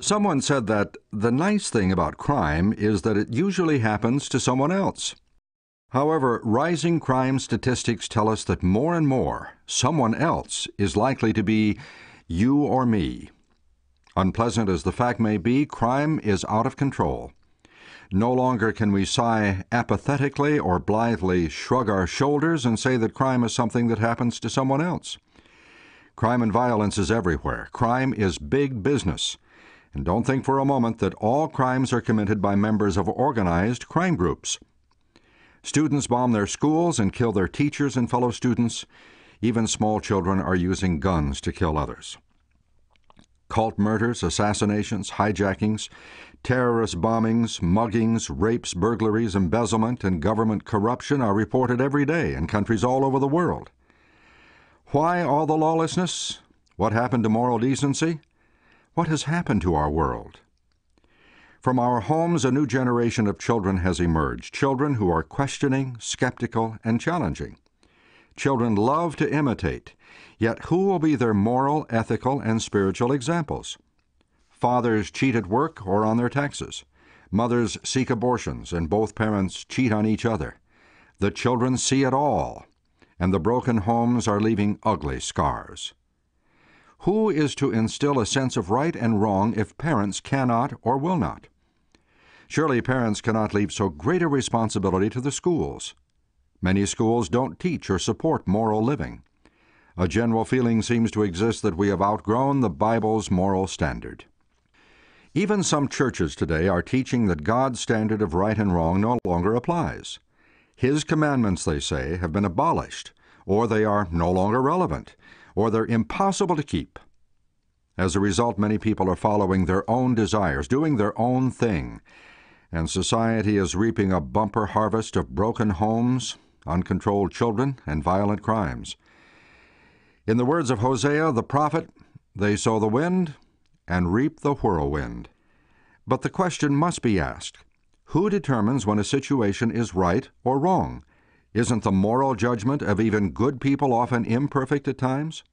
Someone said that the nice thing about crime is that it usually happens to someone else. However, rising crime statistics tell us that more and more, someone else is likely to be you or me. Unpleasant as the fact may be, crime is out of control. No longer can we sigh apathetically or blithely shrug our shoulders and say that crime is something that happens to someone else. Crime and violence is everywhere. Crime is big business. And don't think for a moment that all crimes are committed by members of organized crime groups. Students bomb their schools and kill their teachers and fellow students. Even small children are using guns to kill others. Cult murders, assassinations, hijackings, terrorist bombings, muggings, rapes, burglaries, embezzlement, and government corruption are reported every day in countries all over the world. Why all the lawlessness? What happened to moral decency? What has happened to our world? From our homes, a new generation of children has emerged, children who are questioning, skeptical, and challenging. Children love to imitate, yet who will be their moral, ethical, and spiritual examples? Fathers cheat at work or on their taxes. Mothers seek abortions, and both parents cheat on each other. The children see it all, and the broken homes are leaving ugly scars. Who is to instill a sense of right and wrong if parents cannot or will not? Surely parents cannot leave so great a responsibility to the schools. Many schools don't teach or support moral living. A general feeling seems to exist that we have outgrown the Bible's moral standard. Even some churches today are teaching that God's standard of right and wrong no longer applies. His commandments, they say, have been abolished, or they are no longer relevant, or they're impossible to keep. As a result, many people are following their own desires, doing their own thing, and society is reaping a bumper harvest of broken homes, uncontrolled children, and violent crimes. In the words of Hosea the prophet, they sow the wind and reap the whirlwind. But the question must be asked, who determines when a situation is right or wrong? Isn't the moral judgment of even good people often imperfect at times?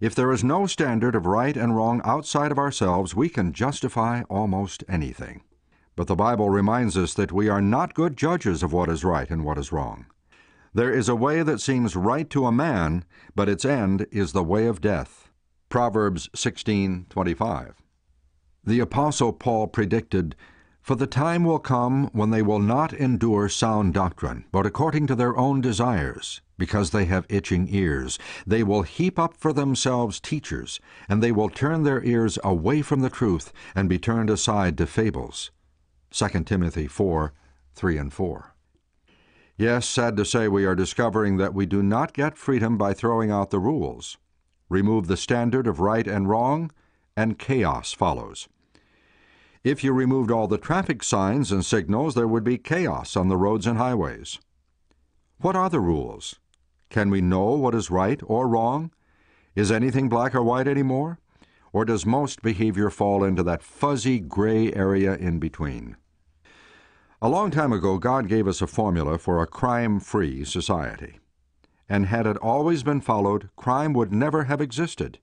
If there is no standard of right and wrong outside of ourselves, we can justify almost anything. But the Bible reminds us that we are not good judges of what is right and what is wrong. There is a way that seems right to a man, but its end is the way of death. Proverbs 16:25. The Apostle Paul predicted, "For the time will come when they will not endure sound doctrine, but according to their own desires, because they have itching ears. They will heap up for themselves teachers, and they will turn their ears away from the truth and be turned aside to fables." 2 Timothy 4:3-4. Yes, sad to say, we are discovering that we do not get freedom by throwing out the rules. Remove the standard of right and wrong, and chaos follows. If you removed all the traffic signs and signals, there would be chaos on the roads and highways. What are the rules? Can we know what is right or wrong? Is anything black or white anymore? Or does most behavior fall into that fuzzy gray area in between? A long time ago, God gave us a formula for a crime-free society. And had it always been followed, crime would never have existed.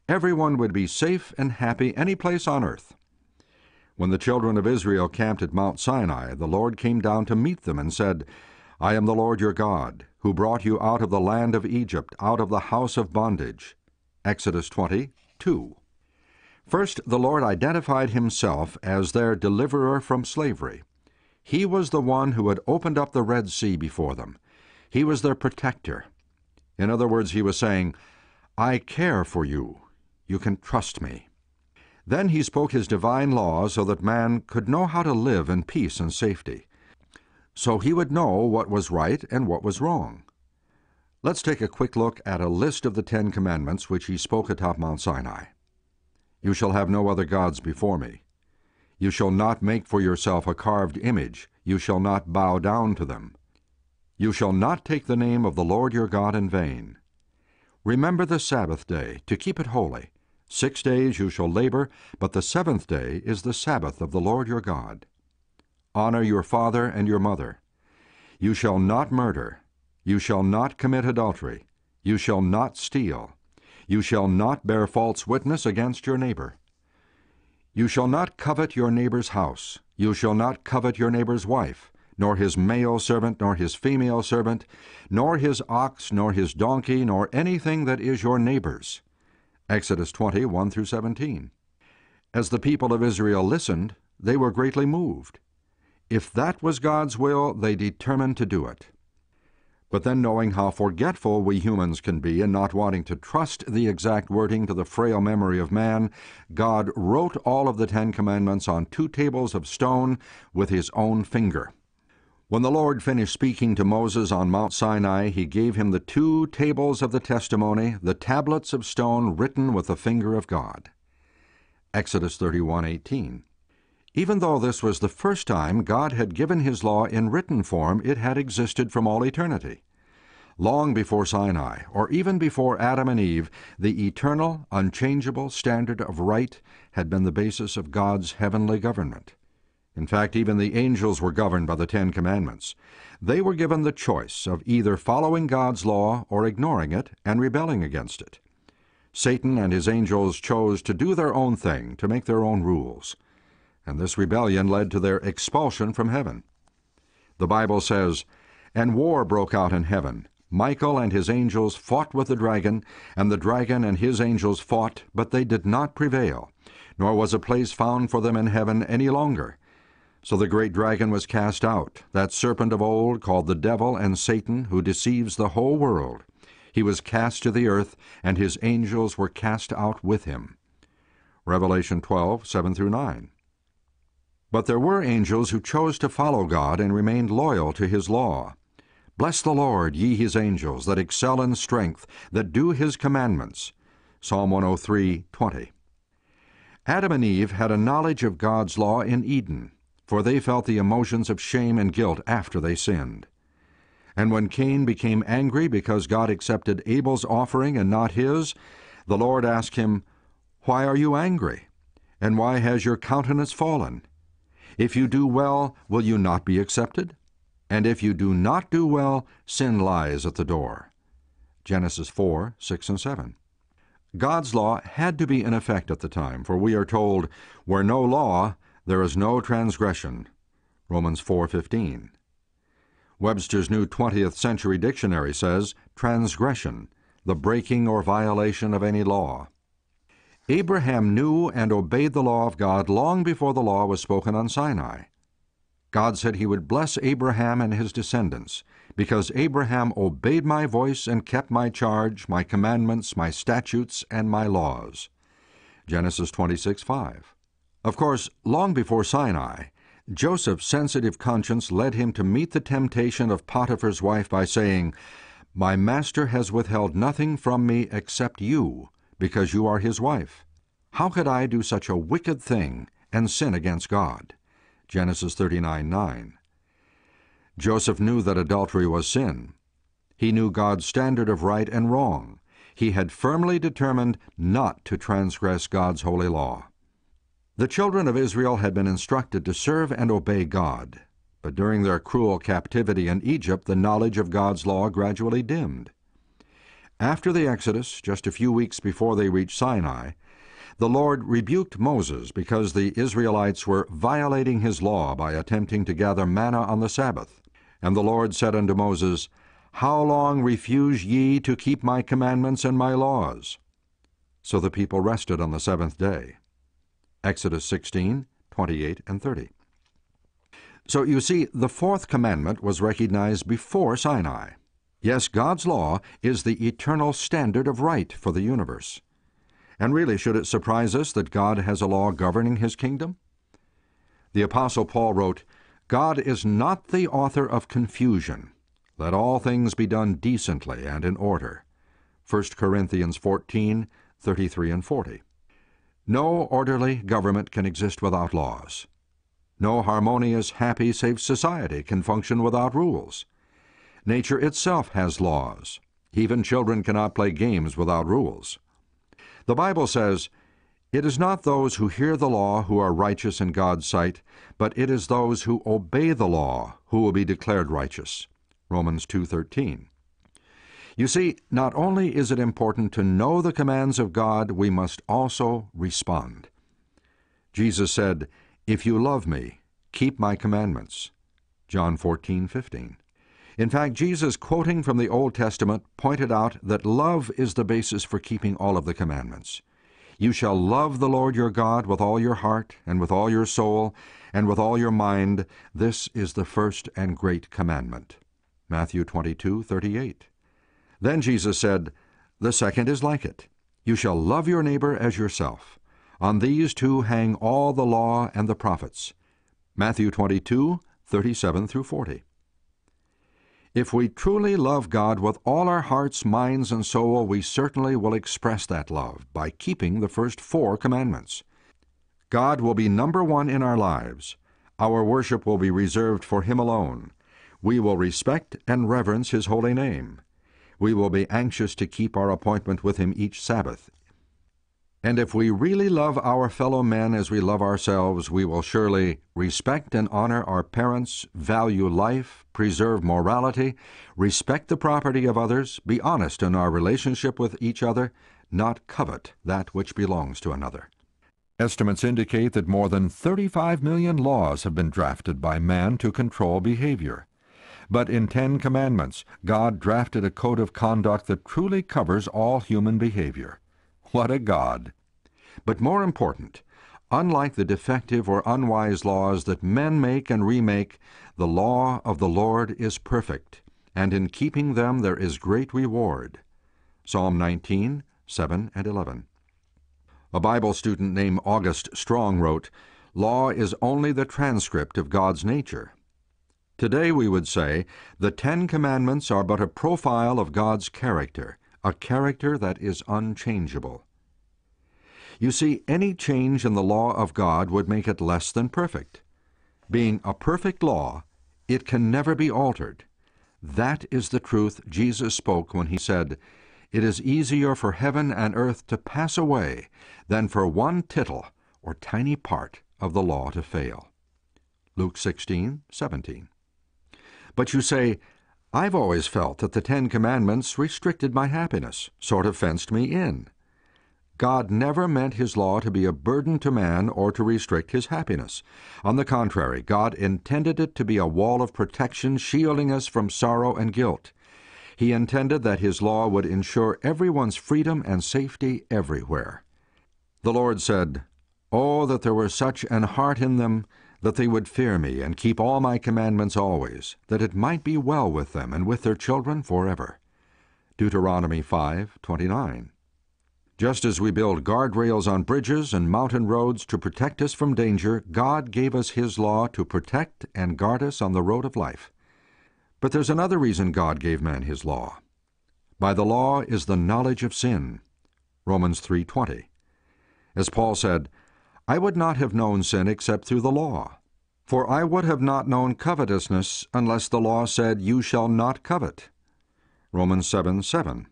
Everyone would be safe and happy any place on earth. When the children of Israel camped at Mount Sinai, the Lord came down to meet them and said, "I am the Lord your God, who brought you out of the land of Egypt, out of the house of bondage." Exodus 20:2. First, the Lord identified himself as their deliverer from slavery. He was the one who had opened up the Red Sea before them. He was their protector. In other words, he was saying, "I care for you. You can trust me." Then he spoke his divine law so that man could know how to live in peace and safety. So he would know what was right and what was wrong. Let's take a quick look at a list of the 10 Commandments which he spoke atop Mount Sinai. "You shall have no other gods before me. You shall not make for yourself a carved image. You shall not bow down to them. You shall not take the name of the Lord your God in vain. Remember the Sabbath day, to keep it holy. 6 days you shall labor, but the 7th day is the Sabbath of the Lord your God. Honor your father and your mother. You shall not murder. You shall not commit adultery. You shall not steal. You shall not bear false witness against your neighbor. You shall not covet your neighbor's house. You shall not covet your neighbor's wife, nor his male servant, nor his female servant, nor his ox, nor his donkey, nor anything that is your neighbor's. Exodus 20, 1 through 17. As the people of Israel listened, they were greatly moved. If that was God's will, they determined to do it. But then, knowing how forgetful we humans can be and not wanting to trust the exact wording to the frail memory of man, God wrote all of the 10 Commandments on 2 tables of stone with his own finger. When the Lord finished speaking to Moses on Mount Sinai, he gave him the 2 tables of the testimony, the tablets of stone written with the finger of God. Exodus 31:18. Even though this was the first time God had given his law in written form, it had existed from all eternity. Long before Sinai, or even before Adam and Eve, the eternal, unchangeable standard of right had been the basis of God's heavenly government. In fact, even the angels were governed by the 10 Commandments. They were given the choice of either following God's law or ignoring it and rebelling against it. Satan and his angels chose to do their own thing, to make their own rules. And this rebellion led to their expulsion from heaven. The Bible says, "And war broke out in heaven. Michael and his angels fought with the dragon, and the dragon and his angels fought, but they did not prevail, nor was a place found for them in heaven any longer. So the great dragon was cast out, that serpent of old called the devil and Satan, who deceives the whole world. He was cast to the earth, and his angels were cast out with him." Revelation 12, 7 through 9. But there were angels who chose to follow God and remained loyal to his law. "Bless the Lord, ye his angels, that excel in strength, that do his commandments." Psalm 103:20. Adam and Eve had a knowledge of God's law in Eden, for they felt the emotions of shame and guilt after they sinned. And when Cain became angry because God accepted Abel's offering and not his, the Lord asked him, "Why are you angry? And why has your countenance fallen? If you do well, will you not be accepted? And if you do not do well, sin lies at the door." Genesis 4, 6 and 7. God's law had to be in effect at the time, for we are told, "Where no law, there is no transgression." Romans 4:15. Webster's New 20th Century Dictionary says, "Transgression, the breaking or violation of any law." Abraham knew and obeyed the law of God long before the law was spoken on Sinai. God said he would bless Abraham and his descendants, because Abraham obeyed my voice and kept my charge, my commandments, my statutes, and my laws. Genesis 26:5. Of course, long before Sinai, Joseph's sensitive conscience led him to meet the temptation of Potiphar's wife by saying, "My master has withheld nothing from me except you, because you are his wife. How could I do such a wicked thing and sin against God?" Genesis 39:9. Joseph knew that adultery was sin. He knew God's standard of right and wrong. He had firmly determined not to transgress God's holy law. The children of Israel had been instructed to serve and obey God, but during their cruel captivity in Egypt, the knowledge of God's law gradually dimmed. After the Exodus, just a few weeks before they reached Sinai, the Lord rebuked Moses because the Israelites were violating his law by attempting to gather manna on the Sabbath. And the Lord said unto Moses, "How long refuse ye to keep my commandments and my laws?" So the people rested on the 7th day. Exodus 16, 28 and 30. So you see, the 4th commandment was recognized before Sinai. Yes, God's law is the eternal standard of right for the universe. And really, should it surprise us that God has a law governing his kingdom? The Apostle Paul wrote, "God is not the author of confusion. Let all things be done decently and in order." 1 Corinthians 14, 33 and 40. No orderly government can exist without laws. No harmonious, happy, safe society can function without rules. Nature itself has laws. Even children cannot play games without rules. The Bible says, "It is not those who hear the law who are righteous in God's sight, but it is those who obey the law who will be declared righteous." Romans 2:13. You see, not only is it important to know the commands of God, we must also respond. Jesus said, "If you love me, keep my commandments." John 14:15. In fact, Jesus, quoting from the Old Testament, pointed out that love is the basis for keeping all of the commandments. You shall love the Lord your God with all your heart, and with all your soul, and with all your mind. This is the first and great commandment. Matthew 22:38. Then Jesus said, "The second is like it. You shall love your neighbor as yourself. On these two hang all the law and the prophets." Matthew 22:37 through 40. If we truly love God with all our hearts, minds, and soul, we certainly will express that love by keeping the first 4 commandments. God will be number 1 in our lives. Our worship will be reserved for Him alone. We will respect and reverence His holy name. We will be anxious to keep our appointment with Him each Sabbath. And if we really love our fellow men as we love ourselves, we will surely respect and honor our parents, value life, preserve morality, respect the property of others, be honest in our relationship with each other, not covet that which belongs to another. Estimates indicate that more than 35 million laws have been drafted by man to control behavior. But in 10 Commandments, God drafted a code of conduct that truly covers all human behavior. What a God! But more important, unlike the defective or unwise laws that men make and remake, the law of the Lord is perfect, and in keeping them there is great reward. Psalm 19:7 and 11. A Bible student named August Strong wrote, "Law is only the transcript of God's nature." Today we would say, the 10 Commandments are but a profile of God's character, a character that is unchangeable. You see, any change in the law of God would make it less than perfect. Being a perfect law, it can never be altered. That is the truth Jesus spoke when He said, "It is easier for heaven and earth to pass away than for one tittle or tiny part of the law to fail." Luke 16:17. But you say, "I've always felt that the 10 Commandments restricted my happiness, sort of fenced me in." God never meant His law to be a burden to man or to restrict his happiness. On the contrary, God intended it to be a wall of protection shielding us from sorrow and guilt. He intended that His law would ensure everyone's freedom and safety everywhere. The Lord said, "Oh, that there were such an heart in them, that they would fear me and keep all my commandments always, that it might be well with them and with their children forever." Deuteronomy 5:29. Just as we build guardrails on bridges and mountain roads to protect us from danger, God gave us His law to protect and guard us on the road of life. But there's another reason God gave man His law. By the law is the knowledge of sin. Romans 3:20. As Paul said, "I would not have known sin except through the law. For I would have not known covetousness unless the law said, 'You shall not covet.'" Romans 7:7.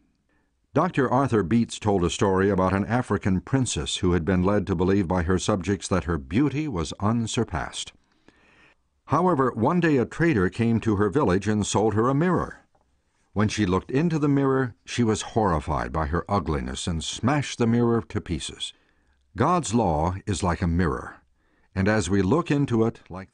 Dr. Arthur Beets told a story about an African princess who had been led to believe by her subjects that her beauty was unsurpassed. However, one day a trader came to her village and sold her a mirror. When she looked into the mirror, she was horrified by her ugliness and smashed the mirror to pieces. God's law is like a mirror, and as we look into it, like